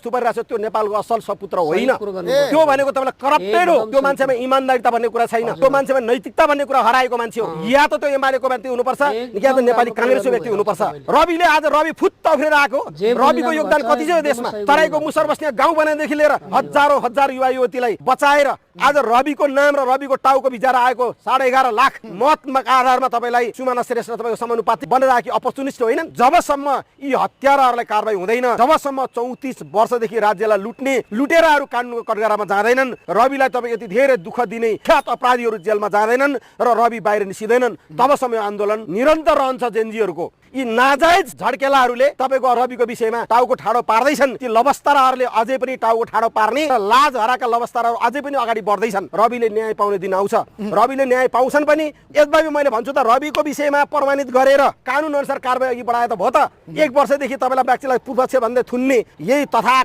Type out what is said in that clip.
थुपारिरहेको छ त्यो नेपालको असल सपुत्र होइन। त्यो भनेको तपाईँलाई करप्टेड हो। त्यो मान्छेमा इमानदारिता भन्ने कुरा छैन, त्यो मान्छेमा नैतिकता भन्ने कुरा हराएको मान्छे हो। या त त्यो एमालेको व्यक्ति हुनुपर्छ या त नेपाली कांग्रेसको व्यक्ति हुनुपर्छ। रविले आज रवि फुत्त उफ्रेर आएको, रविको योगदान कति छ यो देशमा? तराईको मुसर बस्ने गाउँ बनाएदेखि लिएर हजारौं हजार युवा युवतीलाई बचाएर आज रविको नाम र रविको टाउको बिचारा आएको 11.5 लाख मतका आधारमा तपाईलाई सुमना श्रेष्ठ तपाईको समानुपाती बनेर आएकी अपर्चुनिस्ट होइन। जबसम्म यी हत्याराहरूलाई कारबाही हुँदैन, जबसम्म 34 वर्षदेखि राज्यलाई लुटेराहरू कानुनको कटघरामा जाँदैनन्, रविलाई तपाईँ यति धेरै दुःख दिने ख्यात अपराधीहरू जेलमा जाँदैनन् र रवि बाहिर निस्किँदैनन्, तबसम्म आन्दोलन निरन्तर रहन्छ। जेनजीहरूको यी नाजायज झड्केलाहरूले तपाईको रविको विषयमा टाउको ठाडो पार्दैछन्। ती लबस्ताराहरूले अझै पनि टाउको ठाडो पार्ने, लाज हराएका लबस्ताराहरू अझै पनि अगाडि बढ्दैछन्। रविले न्याय पाउने दिन आउँछ, रविले न्याय पाउँछन् पनि। यसबारे मैले भन्छु त रविको विषयमा प्रमाणित गरेर कानुन अनुसार कारबाही अघि बढाए त भयो त। 1 वर्षदेखि तपाईलाई व्यक्तिलाई पूर्वपक्ष भन्दै थुन्ने यही तथा